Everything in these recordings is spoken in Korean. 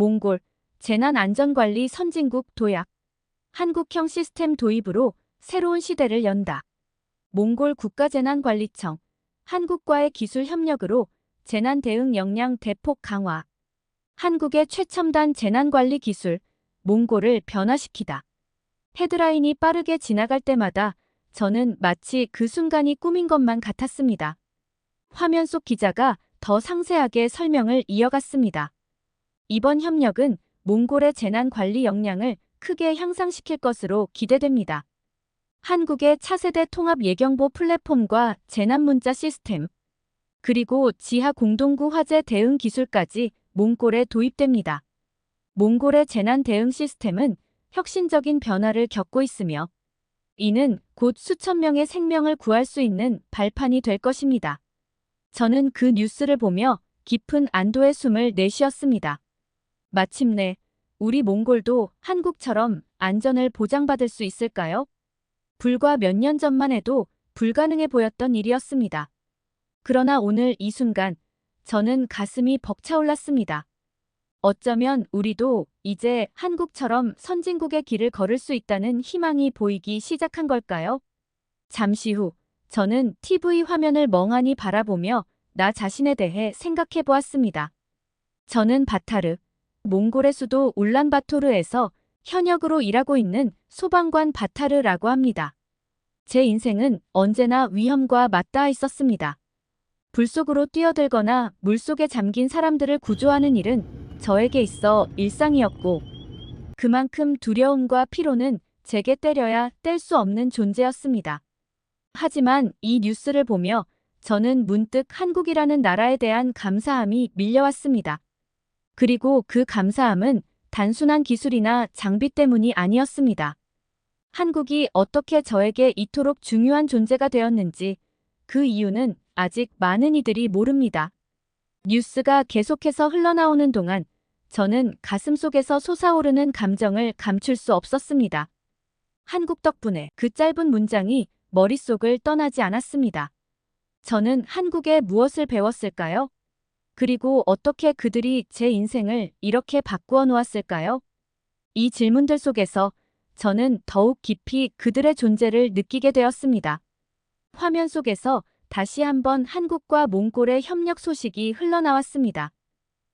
몽골, 재난안전관리 선진국 도약. 한국형 시스템 도입으로 새로운 시대를 연다. 몽골 국가재난관리청, 한국과의 기술 협력으로 재난 대응 역량 대폭 강화. 한국의 최첨단 재난관리 기술, 몽골을 변화시키다. 헤드라인이 빠르게 지나갈 때마다 저는 마치 그 순간이 꿈인 것만 같았습니다. 화면 속 기자가 더 상세하게 설명을 이어갔습니다. 이번 협력은 몽골의 재난관리 역량을 크게 향상시킬 것으로 기대됩니다. 한국의 차세대 통합 예경보 플랫폼과 재난문자 시스템, 그리고 지하 공동구 화재 대응 기술까지 몽골에 도입됩니다. 몽골의 재난 대응 시스템은 혁신적인 변화를 겪고 있으며 이는 곧 수천 명의 생명을 구할 수 있는 발판이 될 것입니다. 저는 그 뉴스를 보며 깊은 안도의 숨을 내쉬었습니다. 마침내 우리 몽골도 한국처럼 안전을 보장받을 수 있을까요? 불과 몇 년 전만 해도 불가능해 보였던 일이었습니다. 그러나 오늘 이 순간 저는 가슴이 벅차올랐습니다. 어쩌면 우리도 이제 한국처럼 선진국의 길을 걸을 수 있다는 희망이 보이기 시작한 걸까요? 잠시 후 저는 TV 화면을 멍하니 바라보며 나 자신에 대해 생각해 보았습니다. 저는 바타르, 몽골의 수도 울란바토르에서 현역으로 일하고 있는 소방관 바타르라고 합니다. 제 인생은 언제나 위험과 맞닿아 있었습니다. 불 속으로 뛰어들거나 물속에 잠긴 사람들을 구조하는 일은 저에게 있어 일상이었고 그만큼 두려움과 피로는 제게 때려야 뗄 수 없는 존재였습니다. 하지만 이 뉴스를 보며 저는 문득 한국이라는 나라에 대한 감사함이 밀려왔습니다. 그리고 그 감사함은 단순한 기술이나 장비 때문이 아니었습니다. 한국이 어떻게 저에게 이토록 중요한 존재가 되었는지 그 이유는 아직 많은 이들이 모릅니다. 뉴스가 계속해서 흘러나오는 동안 저는 가슴속에서 솟아오르는 감정을 감출 수 없었습니다. 한국 덕분에 그 짧은 문장이 머릿속을 떠나지 않았습니다. 저는 한국에 무엇을 배웠을까요? 그리고 어떻게 그들이 제 인생을 이렇게 바꾸어 놓았을까요? 이 질문들 속에서 저는 더욱 깊이 그들의 존재를 느끼게 되었습니다. 화면 속에서 다시 한번 한국과 몽골의 협력 소식이 흘러나왔습니다.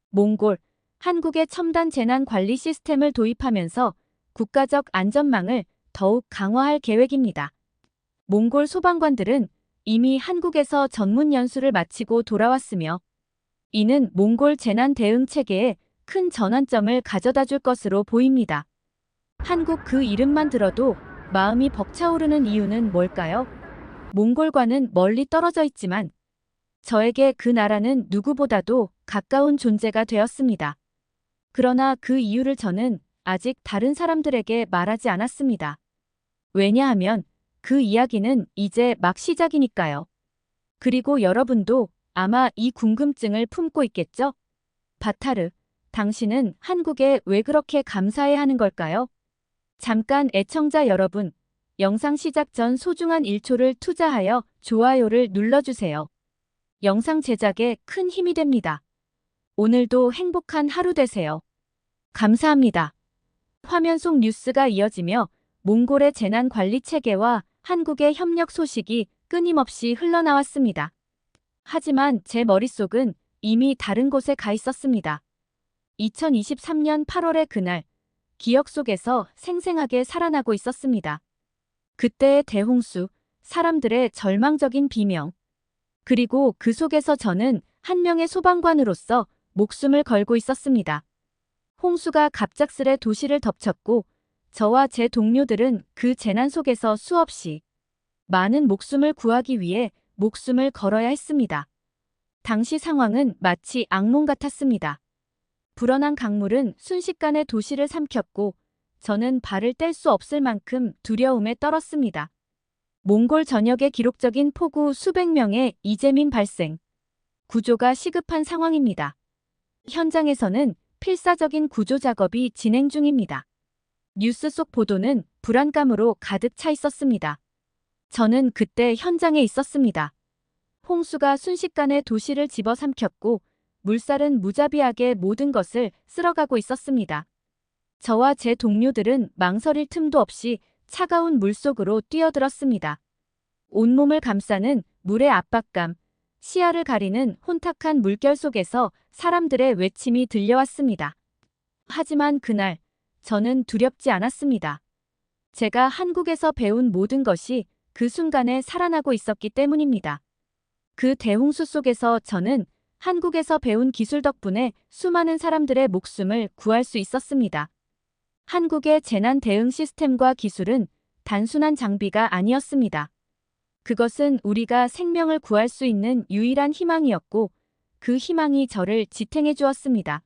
몽골, 한국의 첨단 재난 관리 시스템을 도입하면서 국가적 안전망을 더욱 강화할 계획입니다. 몽골 소방관들은 이미 한국에서 전문 연수를 마치고 돌아왔으며 이는 몽골 재난 대응 체계에 큰 전환점을 가져다 줄 것으로 보입니다. 한국 그 이름만 들어도 마음이 벅차오르는 이유는 뭘까요? 몽골과는 멀리 떨어져 있지만 저에게 그 나라는 누구보다도 가까운 존재가 되었습니다. 그러나 그 이유를 저는 아직 다른 사람들에게 말하지 않았습니다. 왜냐하면 그 이야기는 이제 막 시작이니까요. 그리고 여러분도 아마 이 궁금증을 품고 있겠죠? 바타르, 당신은 한국에 왜 그렇게 감사해야 하는 걸까요? 잠깐 애청자 여러분, 영상 시작 전 소중한 1초를 투자하여 좋아요를 눌러주세요. 영상 제작에 큰 힘이 됩니다. 오늘도 행복한 하루 되세요. 감사합니다. 화면 속 뉴스가 이어지며 몽골의 재난관리 체계와 한국의 협력 소식이 끊임없이 흘러나왔습니다. 하지만 제 머릿속은 이미 다른 곳에 가 있었습니다. 2023년 8월의 그날, 기억 속에서 생생하게 살아나고 있었습니다. 그때의 대홍수, 사람들의 절망적인 비명, 그리고 그 속에서 저는 한 명의 소방관으로서 목숨을 걸고 있었습니다. 홍수가 갑작스레 도시를 덮쳤고 저와 제 동료들은 그 재난 속에서 수없이 많은 목숨을 구하기 위해 목숨을 걸어야 했습니다. 당시 상황은 마치 악몽 같았습니다. 불어난 강물은 순식간에 도시를 삼켰고 저는 발을 뗄 수 없을 만큼 두려움에 떨었습니다. 몽골 전역의 기록적인 폭우 수백 명의 이재민 발생. 구조가 시급한 상황입니다. 현장에서는 필사적인 구조 작업이 진행 중입니다. 뉴스 속 보도는 불안감으로 가득 차 있었습니다. 저는 그때 현장에 있었습니다. 홍수가 순식간에 도시를 집어삼켰고 물살은 무자비하게 모든 것을 쓸어가고 있었습니다. 저와 제 동료들은 망설일 틈도 없이 차가운 물속으로 뛰어들었습니다. 온몸을 감싸는 물의 압박감, 시야를 가리는 혼탁한 물결 속에서 사람들의 외침이 들려왔습니다. 하지만 그날 저는 두렵지 않았습니다. 제가 한국에서 배운 모든 것이 그 순간에 살아나고 있었기 때문입니다. 그 대홍수 속에서 저는 한국에서 배운 기술 덕분에 수많은 사람들의 목숨을 구할 수 있었습니다. 한국의 재난 대응 시스템과 기술은 단순한 장비가 아니었습니다. 그것은 우리가 생명을 구할 수 있는 유일한 희망이었고 그 희망이 저를 지탱해 주었습니다.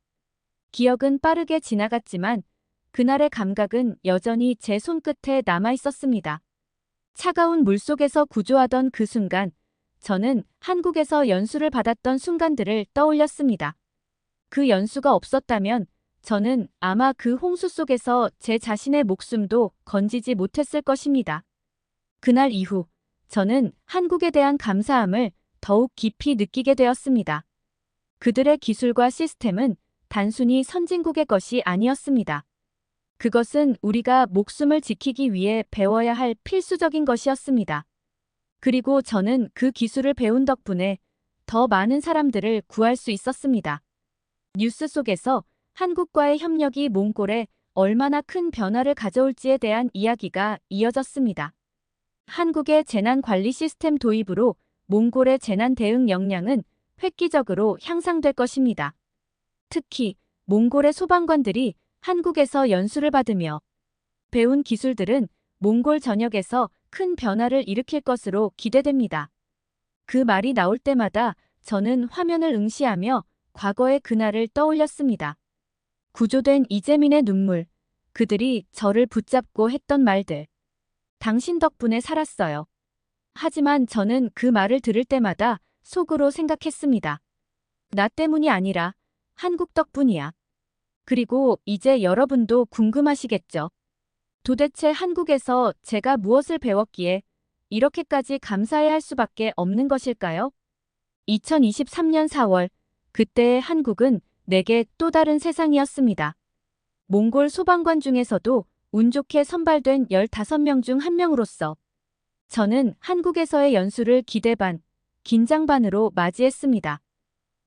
기억은 빠르게 지나갔지만 그날의 감각은 여전히 제 손끝에 남아 있었습니다. 차가운 물속에서 구조하던 그 순간, 저는 한국에서 연수를 받았던 순간들을 떠올렸습니다. 그 연수가 없었다면 저는 아마 그 홍수 속에서 제 자신의 목숨도 건지지 못했을 것입니다. 그날 이후 저는 한국에 대한 감사함을 더욱 깊이 느끼게 되었습니다. 그들의 기술과 시스템은 단순히 선진국의 것이 아니었습니다. 그것은 우리가 목숨을 지키기 위해 배워야 할 필수적인 것이었습니다. 그리고 저는 그 기술을 배운 덕분에 더 많은 사람들을 구할 수 있었습니다. 뉴스 속에서 한국과의 협력이 몽골에 얼마나 큰 변화를 가져올지에 대한 이야기가 이어졌습니다. 한국의 재난관리 시스템 도입으로 몽골의 재난 대응 역량은 획기적으로 향상될 것입니다. 특히 몽골의 소방관들이 한국에서 연수를 받으며 배운 기술들은 몽골 전역에서 큰 변화를 일으킬 것으로 기대됩니다. 그 말이 나올 때마다 저는 화면을 응시하며 과거의 그날을 떠올렸습니다. 구조된 이재민의 눈물, 그들이 저를 붙잡고 했던 말들. 당신 덕분에 살았어요. 하지만 저는 그 말을 들을 때마다 속으로 생각했습니다. 나 때문이 아니라 한국 덕분이야. 그리고 이제 여러분도 궁금하시겠죠? 도대체 한국에서 제가 무엇을 배웠기에 이렇게까지 감사해야 할 수밖에 없는 것일까요? 2023년 4월, 그때의 한국은 내게 또 다른 세상이었습니다. 몽골 소방관 중에서도 운 좋게 선발된 15명 중 한 명으로서 저는 한국에서의 연수를 기대 반, 긴장 반으로 맞이했습니다.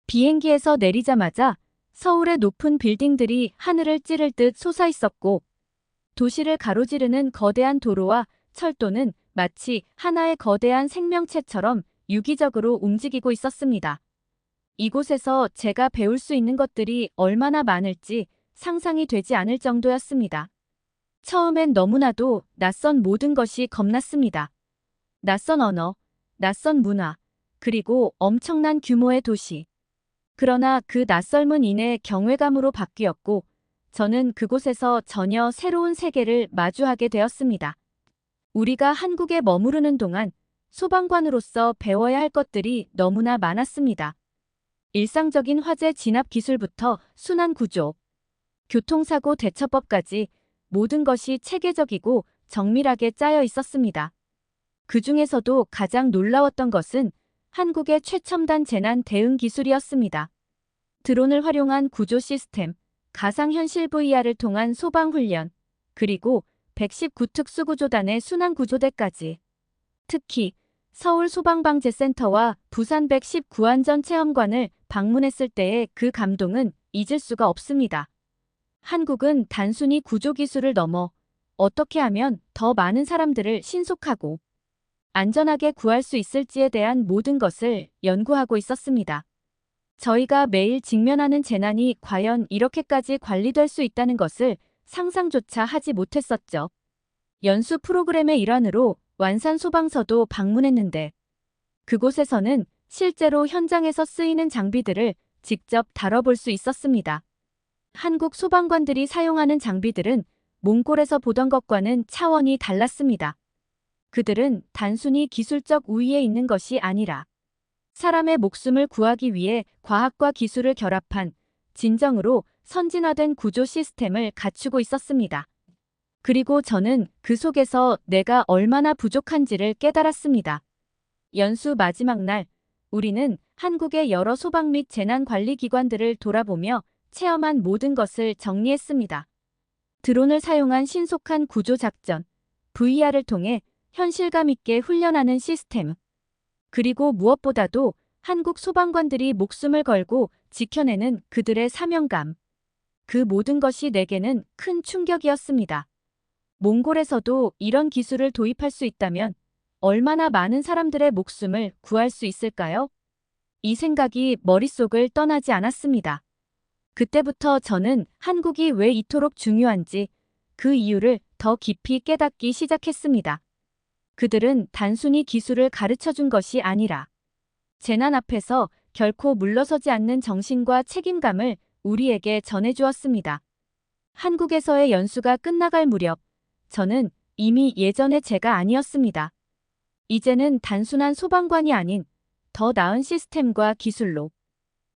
비행기에서 내리자마자 서울의 높은 빌딩들이 하늘을 찌를 듯 솟아 있었고 도시를 가로지르는 거대한 도로와 철도는 마치 하나의 거대한 생명체처럼 유기적으로 움직이고 있었습니다. 이곳에서 제가 배울 수 있는 것들이 얼마나 많을지 상상이 되지 않을 정도였습니다. 처음엔 너무나도 낯선 모든 것이 겁났습니다. 낯선 언어, 낯선 문화, 그리고 엄청난 규모의 도시. 그러나 그 낯설문 이내 경외감으로 바뀌었고 저는 그곳에서 전혀 새로운 세계를 마주하게 되었습니다. 우리가 한국에 머무르는 동안 소방관으로서 배워야 할 것들이 너무나 많았습니다. 일상적인 화재 진압 기술부터 순환 구조, 교통사고 대처법까지 모든 것이 체계적이고 정밀하게 짜여 있었습니다. 그 중에서도 가장 놀라웠던 것은 한국의 최첨단 재난 대응 기술이었습니다. 드론을 활용한 구조 시스템, 가상현실 VR을 통한 소방훈련, 그리고 119 특수구조단의 순환구조대까지. 특히 서울 소방방재센터와 부산 119 안전체험관을 방문했을 때의 그 감동은 잊을 수가 없습니다. 한국은 단순히 구조기술을 넘어 어떻게 하면 더 많은 사람들을 신속하고 안전하게 구할 수 있을지에 대한 모든 것을 연구하고 있었습니다. 저희가 매일 직면하는 재난이 과연 이렇게까지 관리될 수 있다는 것을 상상조차 하지 못했었죠. 연수 프로그램의 일환으로 완산 소방서도 방문했는데 그곳에서는 실제로 현장에서 쓰이는 장비들을 직접 다뤄볼 수 있었습니다. 한국 소방관들이 사용하는 장비들은 몽골에서 보던 것과는 차원이 달랐습니다. 그들은 단순히 기술적 우위에 있는 것이 아니라 사람의 목숨을 구하기 위해 과학과 기술을 결합한 진정으로 선진화된 구조 시스템을 갖추고 있었습니다. 그리고 저는 그 속에서 내가 얼마나 부족한지를 깨달았습니다. 연수 마지막 날, 우리는 한국의 여러 소방 및 재난관리기관들을 돌아보며 체험한 모든 것을 정리했습니다. 드론을 사용한 신속한 구조작전, VR을 통해 현실감 있게 훈련하는 시스템, 그리고 무엇보다도 한국 소방관들이 목숨을 걸고 지켜내는 그들의 사명감. 그 모든 것이 내게는 큰 충격이었습니다. 몽골에서도 이런 기술을 도입할 수 있다면 얼마나 많은 사람들의 목숨을 구할 수 있을까요? 이 생각이 머릿속을 떠나지 않았습니다. 그때부터 저는 한국이 왜 이토록 중요한지 그 이유를 더 깊이 깨닫기 시작했습니다. 그들은 단순히 기술을 가르쳐준 것이 아니라 재난 앞에서 결코 물러서지 않는 정신과 책임감을 우리에게 전해주었습니다. 한국에서의 연수가 끝나갈 무렵 저는 이미 예전의 제가 아니었습니다. 이제는 단순한 소방관이 아닌 더 나은 시스템과 기술로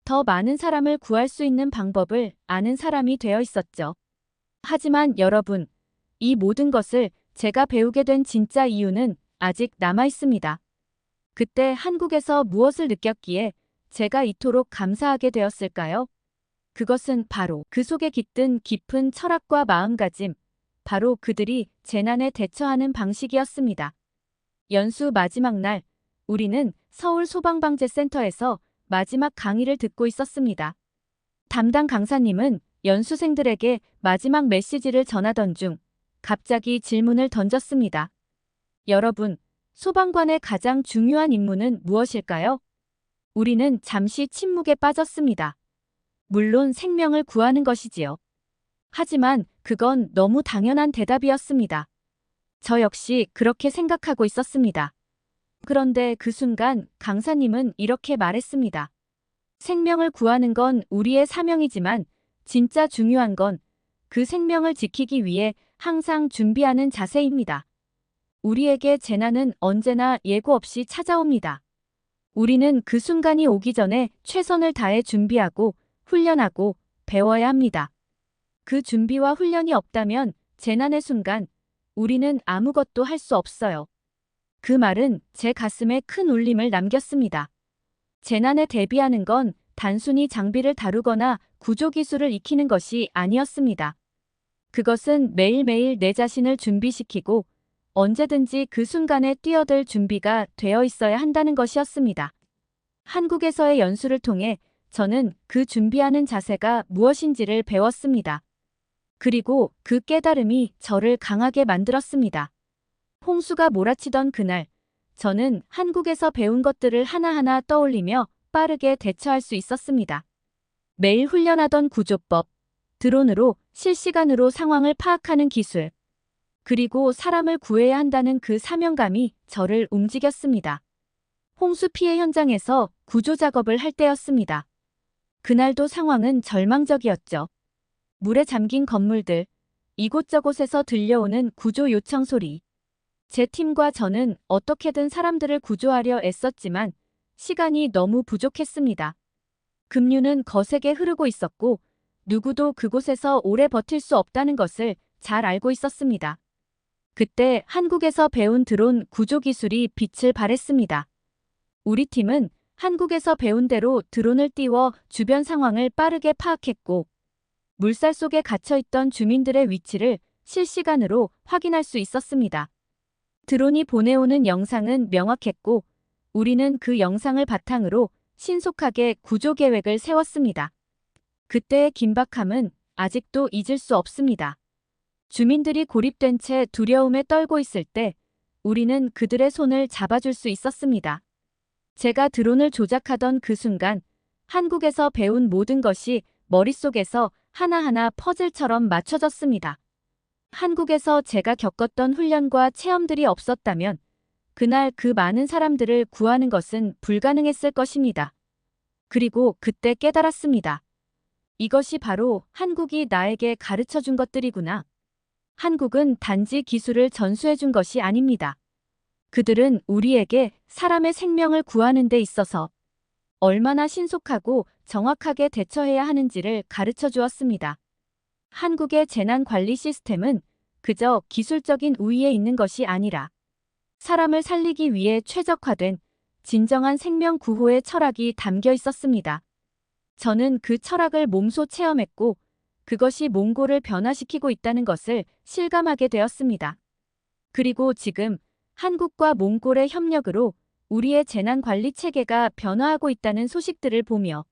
더 많은 사람을 구할 수 있는 방법을 아는 사람이 되어 있었죠. 하지만 여러분, 이 모든 것을 제가 배우게 된 진짜 이유는 아직 남아 있습니다. 그때 한국에서 무엇을 느꼈기에 제가 이토록 감사하게 되었을까요? 그것은 바로 그 속에 깃든 깊은 철학과 마음가짐, 바로 그들이 재난에 대처하는 방식이었습니다. 연수 마지막 날, 우리는 서울 소방방재센터에서 마지막 강의를 듣고 있었습니다. 담당 강사님은 연수생들에게 마지막 메시지를 전하던 중 갑자기 질문을 던졌습니다. 여러분, 소방관의 가장 중요한 임무는 무엇일까요? 우리는 잠시 침묵에 빠졌습니다. 물론 생명을 구하는 것이지요. 하지만 그건 너무 당연한 대답이었습니다. 저 역시 그렇게 생각하고 있었습니다. 그런데 그 순간 강사님은 이렇게 말했습니다. 생명을 구하는 건 우리의 사명이지만 진짜 중요한 건 그 생명을 지키기 위해 항상 준비하는 자세입니다. 우리에게 재난은 언제나 예고 없이 찾아옵니다. 우리는 그 순간이 오기 전에 최선을 다해 준비하고 훈련하고 배워야 합니다. 그 준비와 훈련이 없다면 재난의 순간 우리는 아무것도 할 수 없어요. 그 말은 제 가슴에 큰 울림을 남겼습니다. 재난에 대비하는 건 단순히 장비를 다루거나 구조기술을 익히는 것이 아니었습니다. 그것은 매일매일 내 자신을 준비시키고 언제든지 그 순간에 뛰어들 준비가 되어 있어야 한다는 것이었습니다. 한국에서의 연수를 통해 저는 그 준비하는 자세가 무엇인지를 배웠습니다. 그리고 그 깨달음이 저를 강하게 만들었습니다. 홍수가 몰아치던 그날, 저는 한국에서 배운 것들을 하나하나 떠올리며 빠르게 대처할 수 있었습니다. 매일 훈련하던 구조법, 드론으로 실시간으로 상황을 파악하는 기술, 그리고 사람을 구해야 한다는 그 사명감이 저를 움직였습니다. 홍수 피해 현장에서 구조 작업을 할 때였습니다. 그날도 상황은 절망적이었죠. 물에 잠긴 건물들, 이곳저곳에서 들려오는 구조 요청 소리. 제 팀과 저는 어떻게든 사람들을 구조하려 애썼지만 시간이 너무 부족했습니다. 급류는 거세게 흐르고 있었고 누구도 그곳에서 오래 버틸 수 없다는 것을 잘 알고 있었습니다. 그때 한국에서 배운 드론 구조 기술이 빛을 발했습니다. 우리 팀은 한국에서 배운 대로 드론을 띄워 주변 상황을 빠르게 파악했고 물살 속에 갇혀있던 주민들의 위치를 실시간으로 확인할 수 있었습니다. 드론이 보내오는 영상은 명확했고 우리는 그 영상을 바탕으로 신속하게 구조 계획을 세웠습니다. 그때의 긴박함은 아직도 잊을 수 없습니다. 주민들이 고립된 채 두려움에 떨고 있을 때 우리는 그들의 손을 잡아줄 수 있었습니다. 제가 드론을 조작하던 그 순간 한국에서 배운 모든 것이 머릿속에서 하나하나 퍼즐처럼 맞춰졌습니다. 한국에서 제가 겪었던 훈련과 체험들이 없었다면 그날 그 많은 사람들을 구하는 것은 불가능했을 것입니다. 그리고 그때 깨달았습니다. 이것이 바로 한국이 나에게 가르쳐준 것들이구나. 한국은 단지 기술을 전수해준 것이 아닙니다. 그들은 우리에게 사람의 생명을 구하는 데 있어서 얼마나 신속하고 정확하게 대처해야 하는지를 가르쳐 주었습니다. 한국의 재난관리 시스템은 그저 기술적인 우위에 있는 것이 아니라 사람을 살리기 위해 최적화된 진정한 생명 구호의 철학이 담겨 있었습니다. 저는 그 철학을 몸소 체험했고 그것이 몽골을 변화시키고 있다는 것을 실감하게 되었습니다. 그리고 지금 한국과 몽골의 협력으로 우리의 재난관리 체계가 변화하고 있다는 소식들을 보며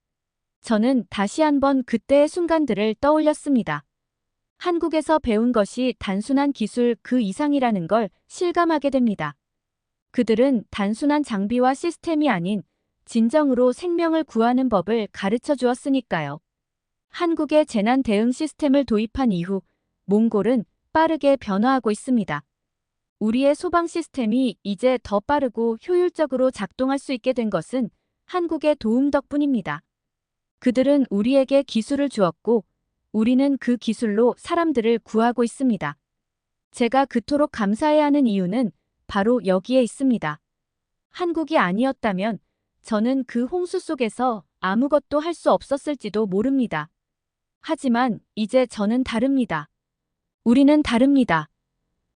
저는 다시 한번 그때의 순간들을 떠올렸습니다. 한국에서 배운 것이 단순한 기술 그 이상이라는 걸 실감하게 됩니다. 그들은 단순한 장비와 시스템이 아닌 진정으로 생명을 구하는 법을 가르쳐 주었으니까요. 한국의 재난 대응 시스템을 도입한 이후 몽골은 빠르게 변화하고 있습니다. 우리의 소방 시스템이 이제 더 빠르고 효율적으로 작동할 수 있게 된 것은 한국의 도움 덕분입니다. 그들은 우리에게 기술을 주었고 우리는 그 기술로 사람들을 구하고 있습니다. 제가 그토록 감사해야 하는 이유는 바로 여기에 있습니다. 한국이 아니었다면 저는 그 홍수 속에서 아무것도 할 수 없었을지도 모릅니다. 하지만 이제 저는 다릅니다. 우리는 다릅니다.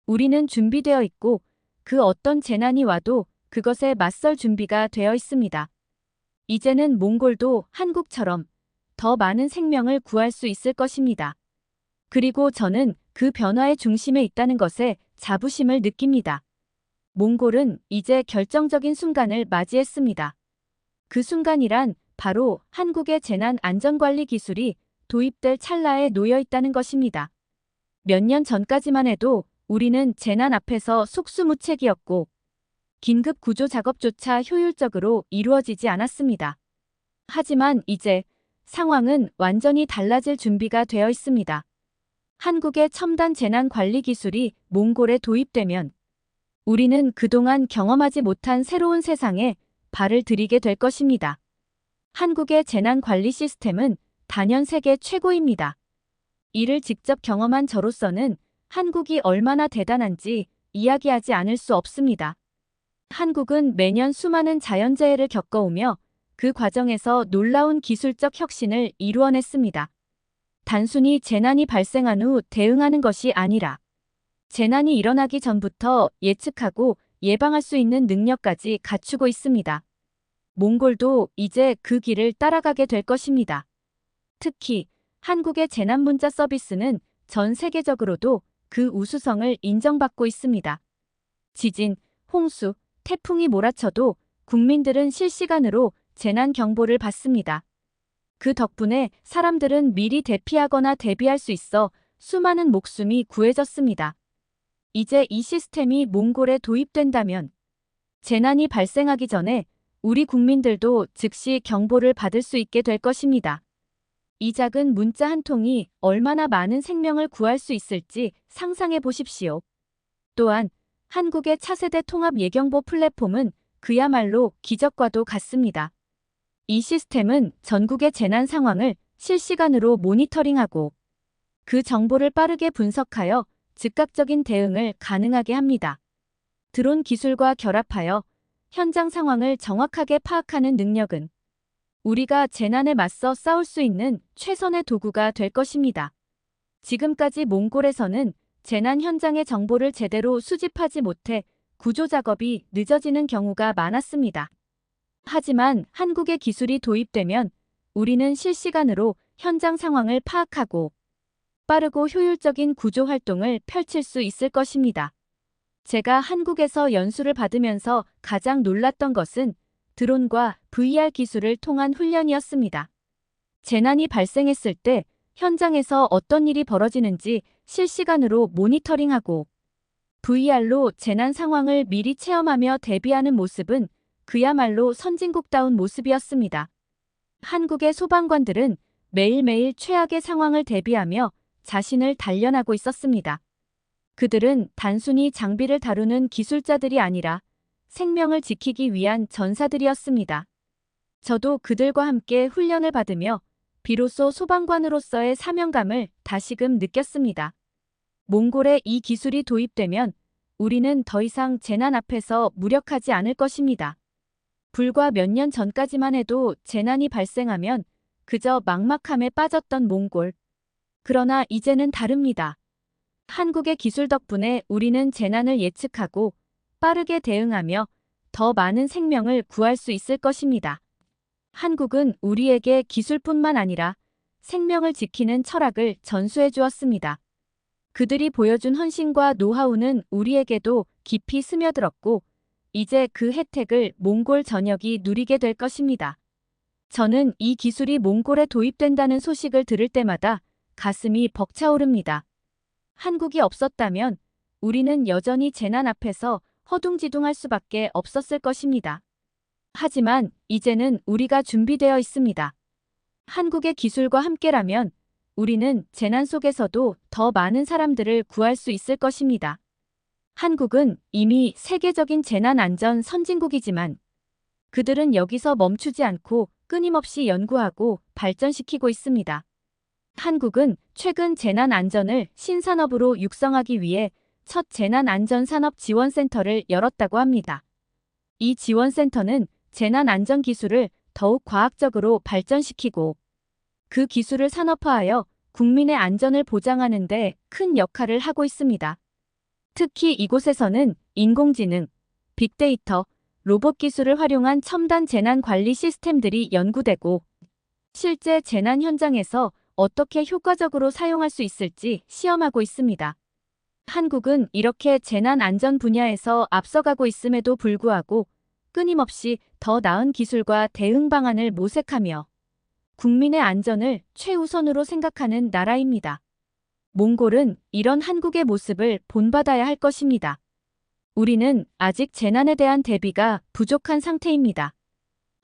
우리는 준비되어 있고 그 어떤 재난이 와도 그것에 맞설 준비가 되어 있습니다. 이제는 몽골도 한국처럼 더 많은 생명을 구할 수 있을 것입니다. 그리고 저는 그 변화의 중심에 있다는 것에 자부심을 느낍니다. 몽골은 이제 결정적인 순간을 맞이했습니다. 그 순간이란 바로 한국의 재난 안전관리 기술이 도입될 찰나에 놓여 있다는 것입니다. 몇 년 전까지만 해도 우리는 재난 앞에서 속수무책이었고 긴급 구조 작업조차 효율적으로 이루어지지 않았습니다. 하지만 이제 상황은 완전히 달라질 준비가 되어 있습니다. 한국의 첨단 재난 관리 기술이 몽골에 도입되면 우리는 그동안 경험하지 못한 새로운 세상에 발을 들이게 될 것입니다. 한국의 재난 관리 시스템은 단연 세계 최고입니다. 이를 직접 경험한 저로서는 한국이 얼마나 대단한지 이야기하지 않을 수 없습니다. 한국은 매년 수많은 자연재해를 겪어오며 그 과정에서 놀라운 기술적 혁신을 이루어냈습니다. 단순히 재난이 발생한 후 대응하는 것이 아니라 재난이 일어나기 전부터 예측하고 예방할 수 있는 능력까지 갖추고 있습니다. 몽골도 이제 그 길을 따라가게 될 것입니다. 특히 한국의 재난문자 서비스는 전 세계적으로도 그 우수성을 인정받고 있습니다. 지진, 홍수, 태풍이 몰아쳐도 국민들은 실시간으로 재난 경보를 받습니다. 그 덕분에 사람들은 미리 대피하거나 대비할 수 있어 수많은 목숨이 구해졌습니다. 이제 이 시스템이 몽골에 도입된다면 재난이 발생하기 전에 우리 국민들도 즉시 경보를 받을 수 있게 될 것입니다. 이 작은 문자 한 통이 얼마나 많은 생명을 구할 수 있을지 상상해 보십시오. 또한 한국의 차세대 통합 예경보 플랫폼은 그야말로 기적과도 같습니다. 이 시스템은 전국의 재난 상황을 실시간으로 모니터링하고 그 정보를 빠르게 분석하여 즉각적인 대응을 가능하게 합니다. 드론 기술과 결합하여 현장 상황을 정확하게 파악하는 능력은 우리가 재난에 맞서 싸울 수 있는 최선의 도구가 될 것입니다. 지금까지 몽골에서는 재난 현장의 정보를 제대로 수집하지 못해 구조 작업이 늦어지는 경우가 많았습니다. 하지만 한국의 기술이 도입되면 우리는 실시간으로 현장 상황을 파악하고 빠르고 효율적인 구조 활동을 펼칠 수 있을 것입니다. 제가 한국에서 연수를 받으면서 가장 놀랐던 것은 드론과 VR 기술을 통한 훈련이었습니다. 재난이 발생했을 때 현장에서 어떤 일이 벌어지는지 실시간으로 모니터링하고 VR로 재난 상황을 미리 체험하며 대비하는 모습은 그야말로 선진국다운 모습이었습니다. 한국의 소방관들은 매일매일 최악의 상황을 대비하며 자신을 단련하고 있었습니다. 그들은 단순히 장비를 다루는 기술자들이 아니라 생명을 지키기 위한 전사들이었습니다. 저도 그들과 함께 훈련을 받으며 비로소 소방관으로서의 사명감을 다시금 느꼈습니다. 몽골에 이 기술이 도입되면 우리는 더 이상 재난 앞에서 무력하지 않을 것입니다. 불과 몇 년 전까지만 해도 재난이 발생하면 그저 막막함에 빠졌던 몽골. 그러나 이제는 다릅니다. 한국의 기술 덕분에 우리는 재난을 예측하고 빠르게 대응하며 더 많은 생명을 구할 수 있을 것입니다. 한국은 우리에게 기술뿐만 아니라 생명을 지키는 철학을 전수해 주었습니다. 그들이 보여준 헌신과 노하우는 우리에게도 깊이 스며들었고, 이제 그 혜택을 몽골 전역이 누리게 될 것입니다. 저는 이 기술이 몽골에 도입된다는 소식을 들을 때마다 가슴이 벅차오릅니다. 한국이 없었다면 우리는 여전히 재난 앞에서 허둥지둥할 수밖에 없었을 것입니다. 하지만 이제는 우리가 준비되어 있습니다. 한국의 기술과 함께라면 우리는 재난 속에서도 더 많은 사람들을 구할 수 있을 것입니다. 한국은 이미 세계적인 재난 안전 선진국이지만 그들은 여기서 멈추지 않고 끊임없이 연구하고 발전시키고 있습니다. 한국은 최근 재난 안전을 신산업으로 육성하기 위해 첫 재난안전산업지원센터를 열었다고 합니다. 이 지원센터는 재난안전기술을 더욱 과학적으로 발전시키고 그 기술을 산업화하여 국민의 안전을 보장하는 데 큰 역할을 하고 있습니다. 특히 이곳에서는 인공지능, 빅데이터, 로봇 기술을 활용한 첨단 재난 관리 시스템들이 연구되고 실제 재난 현장에서 어떻게 효과적으로 사용할 수 있을지 시험하고 있습니다. 한국은 이렇게 재난 안전 분야에서 앞서가고 있음에도 불구하고 끊임없이 더 나은 기술과 대응 방안을 모색하며 국민의 안전을 최우선으로 생각하는 나라입니다. 몽골은 이런 한국의 모습을 본받아야 할 것입니다. 우리는 아직 재난에 대한 대비가 부족한 상태입니다.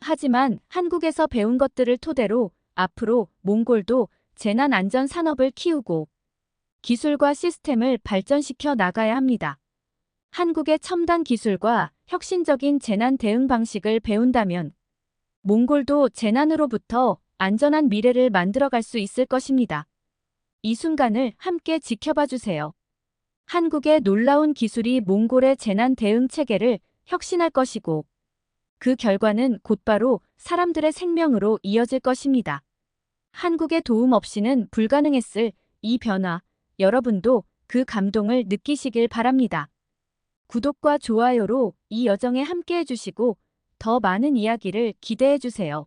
하지만 한국에서 배운 것들을 토대로 앞으로 몽골도 재난 안전 산업을 키우고 기술과 시스템을 발전시켜 나가야 합니다. 한국의 첨단 기술과 혁신적인 재난 대응 방식을 배운다면 몽골도 재난으로부터 안전한 미래를 만들어갈 수 있을 것입니다. 이 순간을 함께 지켜봐 주세요. 한국의 놀라운 기술이 몽골의 재난 대응 체계를 혁신할 것이고 그 결과는 곧바로 사람들의 생명으로 이어질 것입니다. 한국의 도움 없이는 불가능했을 이 변화, 여러분도 그 감동을 느끼시길 바랍니다. 구독과 좋아요로 이 여정에 함께 해주시고 더 많은 이야기를 기대해 주세요.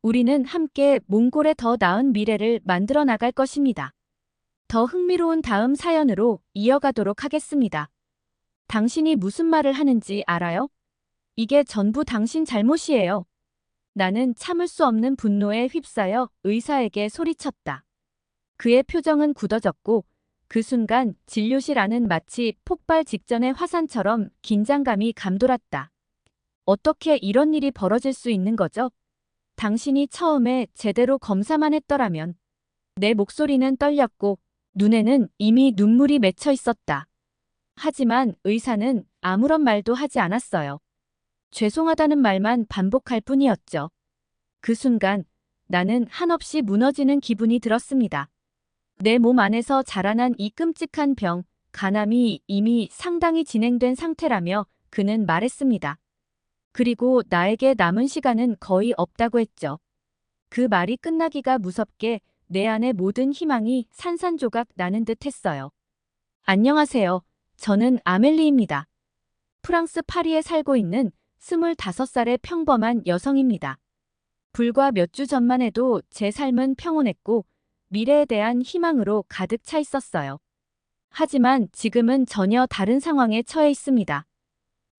우리는 함께 몽골의 더 나은 미래를 만들어 나갈 것입니다. 더 흥미로운 다음 사연으로 이어가도록 하겠습니다. 당신이 무슨 말을 하는지 알아요? 이게 전부 당신 잘못이에요. 나는 참을 수 없는 분노에 휩싸여 의사에게 소리쳤다. 그의 표정은 굳어졌고 그 순간 진료실 안은 마치 폭발 직전의 화산처럼 긴장감이 감돌았다. 어떻게 이런 일이 벌어질 수 있는 거죠? 당신이 처음에 제대로 검사만 했더라면. 내 목소리는 떨렸고 눈에는 이미 눈물이 맺혀 있었다. 하지만 의사는 아무런 말도 하지 않았어요. 죄송하다는 말만 반복할 뿐이었죠. 그 순간 나는 한없이 무너지는 기분이 들었습니다. 내 몸 안에서 자라난 이 끔찍한 병, 간암이 이미 상당히 진행된 상태라며 그는 말했습니다. 그리고 나에게 남은 시간은 거의 없다고 했죠. 그 말이 끝나기가 무섭게 내 안의 모든 희망이 산산조각 나는 듯 했어요. 안녕하세요. 저는 아멜리입니다. 프랑스 파리에 살고 있는 25살의 평범한 여성입니다. 불과 몇 주 전만 해도 제 삶은 평온했고 미래에 대한 희망으로 가득 차 있었어요. 하지만 지금은 전혀 다른 상황에 처해 있습니다.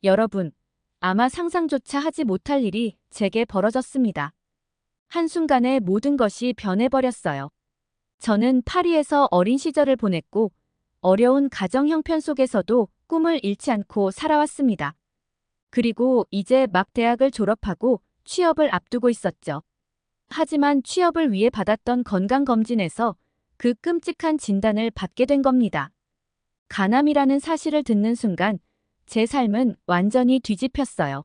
여러분, 아마 상상조차 하지 못할 일이 제게 벌어졌습니다. 한순간에 모든 것이 변해버렸어요. 저는 파리에서 어린 시절을 보냈고 어려운 가정 형편 속에서도 꿈을 잃지 않고 살아왔습니다. 그리고 이제 막 대학을 졸업하고 취업을 앞두고 있었죠. 하지만 취업을 위해 받았던 건강검진에서 그 끔찍한 진단을 받게 된 겁니다. 간암이라는 사실을 듣는 순간 제 삶은 완전히 뒤집혔어요.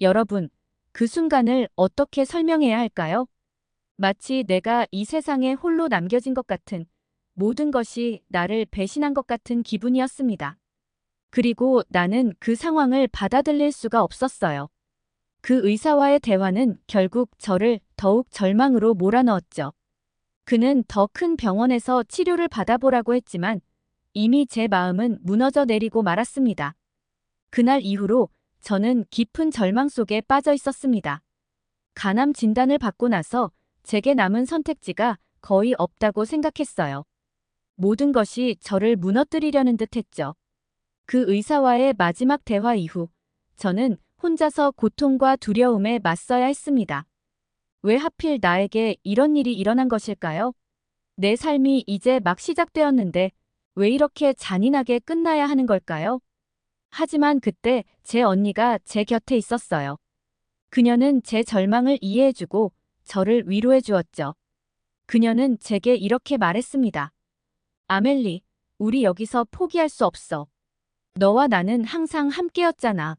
여러분, 그 순간을 어떻게 설명해야 할까요? 마치 내가 이 세상에 홀로 남겨진 것 같은, 모든 것이 나를 배신한 것 같은 기분이었습니다. 그리고 나는 그 상황을 받아들일 수가 없었어요. 그 의사와의 대화는 결국 저를 더욱 절망으로 몰아넣었죠. 그는 더 큰 병원에서 치료를 받아보라고 했지만 이미 제 마음은 무너져 내리고 말았습니다. 그날 이후로 저는 깊은 절망 속에 빠져 있었습니다. 간암 진단을 받고 나서 제게 남은 선택지가 거의 없다고 생각했어요. 모든 것이 저를 무너뜨리려는 듯 했죠. 그 의사와의 마지막 대화 이후 저는 혼자서 고통과 두려움에 맞서야 했습니다. 왜 하필 나에게 이런 일이 일어난 것일까요? 내 삶이 이제 막 시작되었는데 왜 이렇게 잔인하게 끝나야 하는 걸까요? 하지만 그때 제 언니가 제 곁에 있었어요. 그녀는 제 절망을 이해해주고 저를 위로해 주었죠. 그녀는 제게 이렇게 말했습니다. 아멜리, 우리 여기서 포기할 수 없어. 너와 나는 항상 함께였잖아.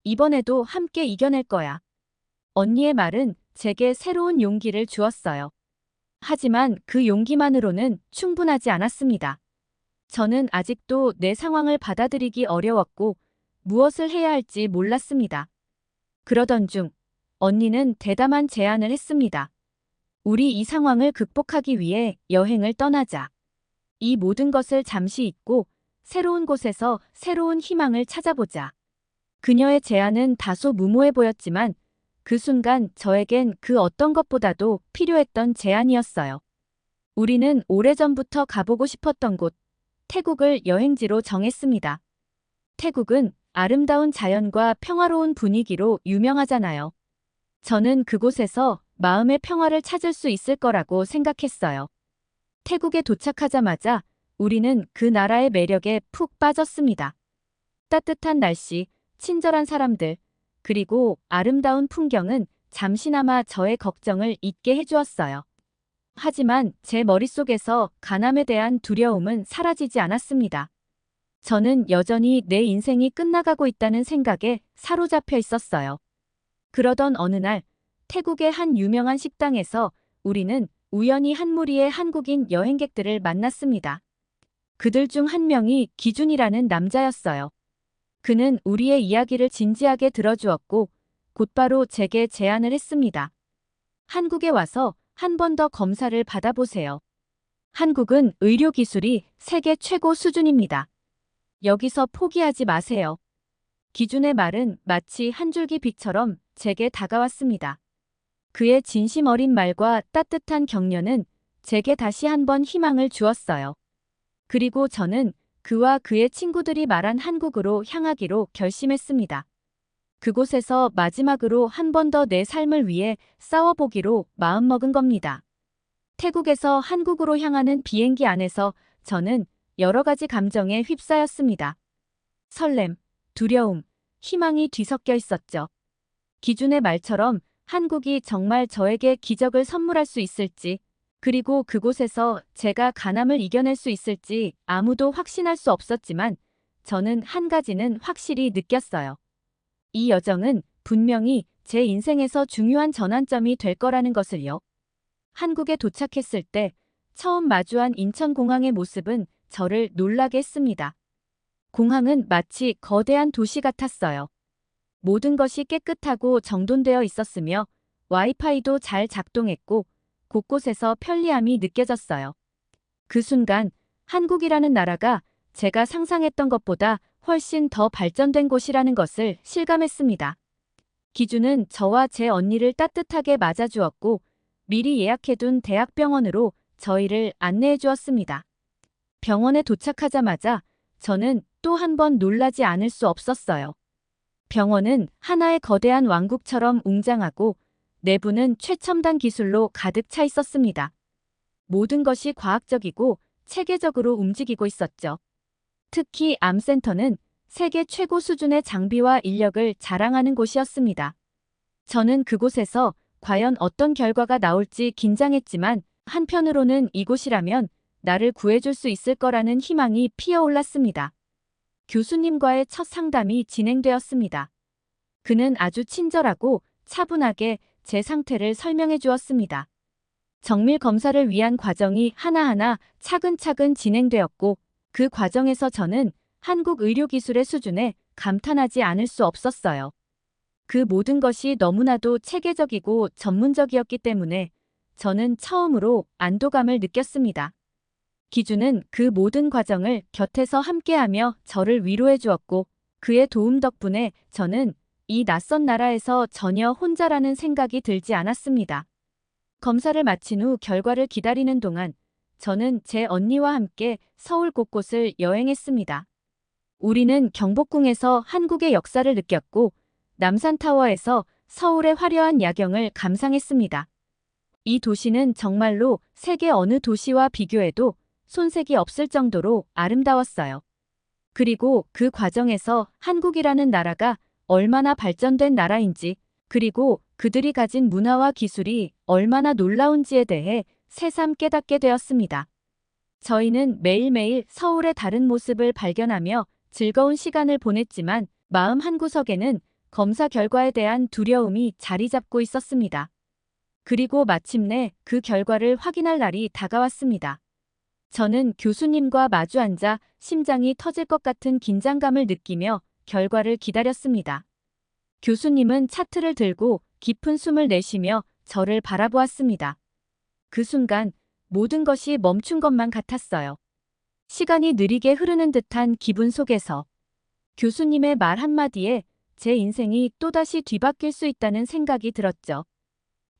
이번에도 함께 이겨낼 거야. 언니의 말은 제게 새로운 용기를 주었어요. 하지만 그 용기만으로는 충분하지 않았습니다. 저는 아직도 내 상황을 받아들이기 어려웠고 무엇을 해야 할지 몰랐습니다. 그러던 중 언니는 대담한 제안을 했습니다. 우리 이 상황을 극복하기 위해 여행을 떠나자. 이 모든 것을 잠시 잊고 새로운 곳에서 새로운 희망을 찾아보자. 그녀의 제안은 다소 무모해 보였지만 그 순간 저에겐 그 어떤 것보다도 필요했던 제안이었어요. 우리는 오래전부터 가보고 싶었던 곳, 태국을 여행지로 정했습니다. 태국은 아름다운 자연과 평화로운 분위기로 유명하잖아요. 저는 그곳에서 마음의 평화를 찾을 수 있을 거라고 생각했어요. 태국에 도착하자마자 우리는 그 나라의 매력에 푹 빠졌습니다. 따뜻한 날씨, 친절한 사람들, 그리고 아름다운 풍경은 잠시나마 저의 걱정을 잊게 해주었어요. 하지만 제 머릿속에서 간암에 대한 두려움은 사라지지 않았습니다. 저는 여전히 내 인생이 끝나가고 있다는 생각에 사로잡혀 있었어요. 그러던 어느 날 태국의 한 유명한 식당에서 우리는 우연히 한 무리의 한국인 여행객들을 만났습니다. 그들 중 한 명이 기준이라는 남자였어요. 그는 우리의 이야기를 진지하게 들어주었고 곧바로 제게 제안을 했습니다. 한국에 와서 한 번 더 검사를 받아보세요. 한국은 의료 기술이 세계 최고 수준입니다. 여기서 포기하지 마세요. 기준의 말은 마치 한 줄기 빛처럼 제게 다가왔습니다. 그의 진심 어린 말과 따뜻한 격려는 제게 다시 한번 희망을 주었어요. 그리고 저는 그와 그의 친구들이 말한 한국으로 향하기로 결심했습니다. 그곳에서 마지막으로 한 번 더 내 삶을 위해 싸워보기로 마음먹은 겁니다. 태국에서 한국으로 향하는 비행기 안에서 저는 여러 가지 감정에 휩싸였습니다. 설렘, 두려움, 희망이 뒤섞여 있었죠. 기준의 말처럼 한국이 정말 저에게 기적을 선물할 수 있을지, 그리고 그곳에서 제가 간암을 이겨낼 수 있을지 아무도 확신할 수 없었지만 저는 한 가지는 확실히 느꼈어요. 이 여정은 분명히 제 인생에서 중요한 전환점이 될 거라는 것을요. 한국에 도착했을 때 처음 마주한 인천공항의 모습은 저를 놀라게 했습니다. 공항은 마치 거대한 도시 같았어요. 모든 것이 깨끗하고 정돈되어 있었으며 와이파이도 잘 작동했고 곳곳에서 편리함이 느껴졌어요. 그 순간 한국이라는 나라가 제가 상상했던 것보다 훨씬 더 발전된 곳이라는 것을 실감했습니다. 기준은 저와 제 언니를 따뜻하게 맞아주었고 미리 예약해둔 대학병원으로 저희를 안내해 주었습니다. 병원에 도착하자마자 저는 또 한 번 놀라지 않을 수 없었어요. 병원은 하나의 거대한 왕국처럼 웅장하고 내부는 최첨단 기술로 가득 차 있었습니다. 모든 것이 과학적이고 체계적으로 움직이고 있었죠. 특히 암센터는 세계 최고 수준의 장비와 인력을 자랑하는 곳이었습니다. 저는 그곳에서 과연 어떤 결과가 나올지 긴장했지만 한편으로는 이곳이라면 나를 구해줄 수 있을 거라는 희망이 피어올랐습니다. 교수님과의 첫 상담이 진행되었습니다. 그는 아주 친절하고 차분하게 제 상태를 설명해 주었습니다. 정밀 검사를 위한 과정이 하나하나 차근차근 진행되었고 그 과정에서 저는 한국 의료기술의 수준에 감탄하지 않을 수 없었어요. 그 모든 것이 너무나도 체계적이고 전문적이었기 때문에 저는 처음으로 안도감을 느꼈습니다. 기준은 그 모든 과정을 곁에서 함께하며 저를 위로해 주었고 그의 도움 덕분에 저는 이 낯선 나라에서 전혀 혼자라는 생각이 들지 않았습니다. 검사를 마친 후 결과를 기다리는 동안 저는 제 언니와 함께 서울 곳곳을 여행했습니다. 우리는 경복궁에서 한국의 역사를 느꼈고 남산타워에서 서울의 화려한 야경을 감상했습니다. 이 도시는 정말로 세계 어느 도시와 비교해도 손색이 없을 정도로 아름다웠어요. 그리고 그 과정에서 한국이라는 나라가 얼마나 발전된 나라인지, 그리고 그들이 가진 문화와 기술이 얼마나 놀라운지에 대해 새삼 깨닫게 되었습니다. 저희는 매일매일 서울의 다른 모습을 발견하며 즐거운 시간을 보냈지만 마음 한구석에는 검사 결과에 대한 두려움이 자리 잡고 있었습니다. 그리고 마침내 그 결과를 확인할 날이 다가왔습니다. 저는 교수님과 마주 앉아 심장이 터질 것 같은 긴장감을 느끼며 결과를 기다렸습니다. 교수님은 차트를 들고 깊은 숨을 내쉬며 저를 바라보았습니다. 그 순간 모든 것이 멈춘 것만 같았어요. 시간이 느리게 흐르는 듯한 기분 속에서 교수님의 말 한마디에 제 인생이 또다시 뒤바뀔 수 있다는 생각이 들었죠.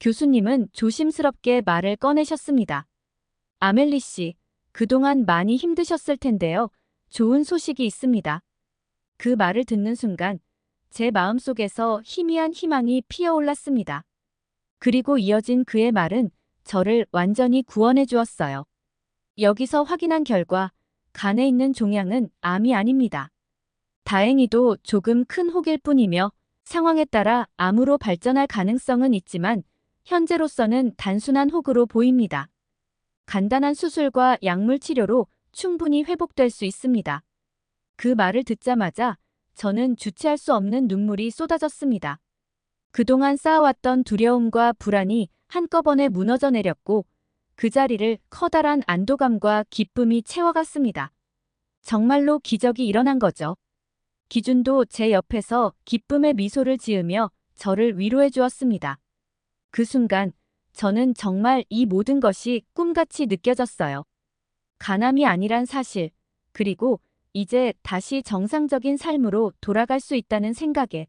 교수님은 조심스럽게 말을 꺼내셨습니다. 아멜리 씨, 그동안 많이 힘드셨을 텐데요. 좋은 소식이 있습니다. 그 말을 듣는 순간 제 마음속에서 희미한 희망이 피어올랐습니다. 그리고 이어진 그의 말은 저를 완전히 구원해 주었어요. 여기서 확인한 결과 간에 있는 종양은 암이 아닙니다. 다행히도 조금 큰 혹일 뿐이며 상황에 따라 암으로 발전할 가능성은 있지만 현재로서는 단순한 혹으로 보입니다. 간단한 수술과 약물 치료로 충분히 회복될 수 있습니다. 그 말을 듣자마자 저는 주체할 수 없는 눈물이 쏟아졌습니다. 그동안 쌓아왔던 두려움과 불안이 한꺼번에 무너져 내렸고 그 자리를 커다란 안도감과 기쁨이 채워갔습니다. 정말로 기적이 일어난 거죠. 기준도 제 옆에서 기쁨의 미소를 지으며 저를 위로해 주었습니다. 그 순간 저는 정말 이 모든 것이 꿈같이 느껴졌어요. 간암이 아니란 사실, 그리고 이제 다시 정상적인 삶으로 돌아갈 수 있다는 생각에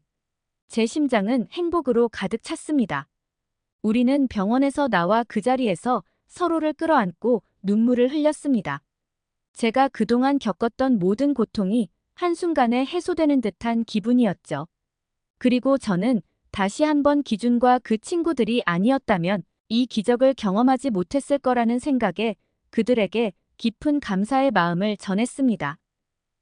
제 심장은 행복으로 가득 찼습니다. 우리는 병원에서 나와 그 자리에서 서로를 끌어안고 눈물을 흘렸습니다. 제가 그동안 겪었던 모든 고통이 한순간에 해소되는 듯한 기분이었죠. 그리고 저는 다시 한번 기준과 그 친구들이 아니었다면 이 기적을 경험하지 못했을 거라는 생각에 그들에게 깊은 감사의 마음을 전했습니다.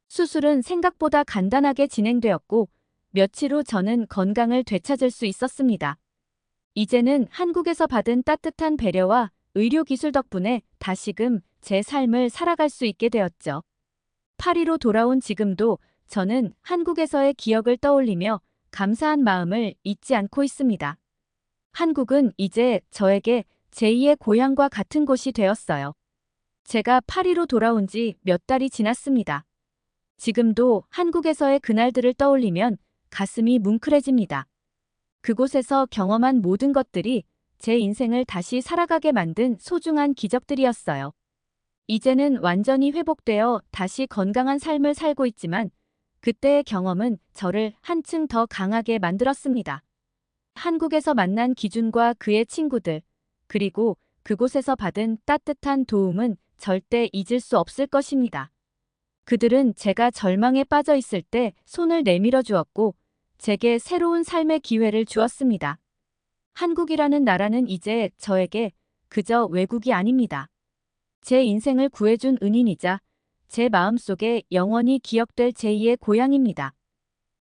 수술은 생각보다 간단하게 진행되었고 며칠 후 저는 건강을 되찾을 수 있었습니다. 이제는 한국에서 받은 따뜻한 배려와 의료기술 덕분에 다시금 제 삶을 살아갈 수 있게 되었죠. 파리로 돌아온 지금도 저는 한국에서의 기억을 떠올리며 감사한 마음을 잊지 않고 있습니다. 한국은 이제 저에게 제2의 고향과 같은 곳이 되었어요. 제가 파리로 돌아온 지 몇 달이 지났습니다. 지금도 한국에서의 그날들을 떠올리면 가슴이 뭉클해집니다. 그곳에서 경험한 모든 것들이 제 인생을 다시 살아가게 만든 소중한 기적들이었어요. 이제는 완전히 회복되어 다시 건강한 삶을 살고 있지만 그때의 경험은 저를 한층 더 강하게 만들었습니다. 한국에서 만난 기준과 그의 친구들, 그리고 그곳에서 받은 따뜻한 도움은 절대 잊을 수 없을 것입니다. 그들은 제가 절망에 빠져 있을 때 손을 내밀어 주었고 제게 새로운 삶의 기회를 주었습니다. 한국이라는 나라는 이제 저에게 그저 외국이 아닙니다. 제 인생을 구해준 은인이자 제 마음속에 영원히 기억될 제2의 고향입니다.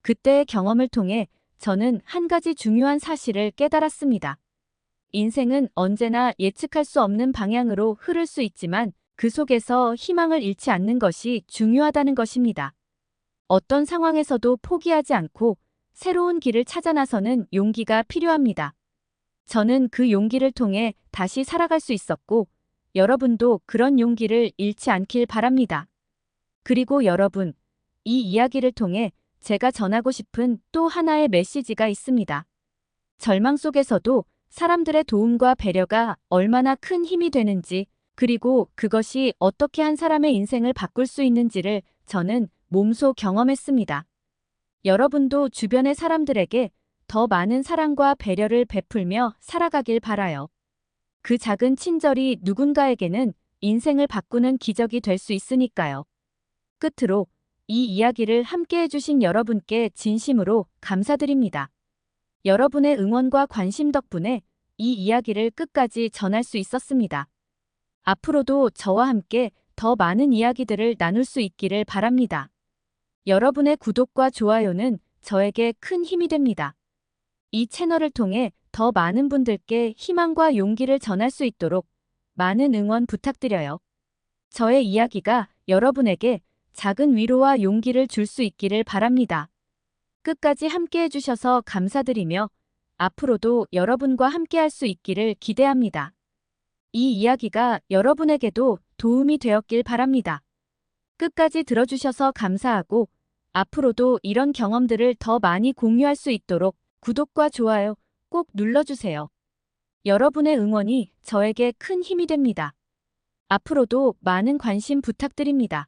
그때의 경험을 통해 저는 한 가지 중요한 사실을 깨달았습니다. 인생은 언제나 예측할 수 없는 방향으로 흐를 수 있지만 그 속에서 희망을 잃지 않는 것이 중요하다는 것입니다. 어떤 상황에서도 포기하지 않고 새로운 길을 찾아 나서는 용기가 필요합니다. 저는 그 용기를 통해 다시 살아갈 수 있었고 여러분도 그런 용기를 잃지 않길 바랍니다. 그리고 여러분, 이 이야기를 통해 제가 전하고 싶은 또 하나의 메시지가 있습니다. 절망 속에서도 사람들의 도움과 배려가 얼마나 큰 힘이 되는지, 그리고 그것이 어떻게 한 사람의 인생을 바꿀 수 있는지를 저는 몸소 경험했습니다. 여러분도 주변의 사람들에게 더 많은 사랑과 배려를 베풀며 살아가길 바라요. 그 작은 친절이 누군가에게는 인생을 바꾸는 기적이 될 수 있으니까요. 끝으로 이 이야기를 함께 해주신 여러분께 진심으로 감사드립니다. 여러분의 응원과 관심 덕분에 이 이야기를 끝까지 전할 수 있었습니다. 앞으로도 저와 함께 더 많은 이야기들을 나눌 수 있기를 바랍니다. 여러분의 구독과 좋아요는 저에게 큰 힘이 됩니다. 이 채널을 통해 더 많은 분들께 희망과 용기를 전할 수 있도록 많은 응원 부탁드려요. 저의 이야기가 여러분에게 작은 위로와 용기를 줄 수 있기를 바랍니다. 끝까지 함께 해주셔서 감사드리며 앞으로도 여러분과 함께 할 수 있기를 기대합니다. 이 이야기가 여러분에게도 도움이 되었길 바랍니다. 끝까지 들어주셔서 감사하고 앞으로도 이런 경험들을 더 많이 공유할 수 있도록 구독과 좋아요 꼭 눌러주세요. 여러분의 응원이 저에게 큰 힘이 됩니다. 앞으로도 많은 관심 부탁드립니다.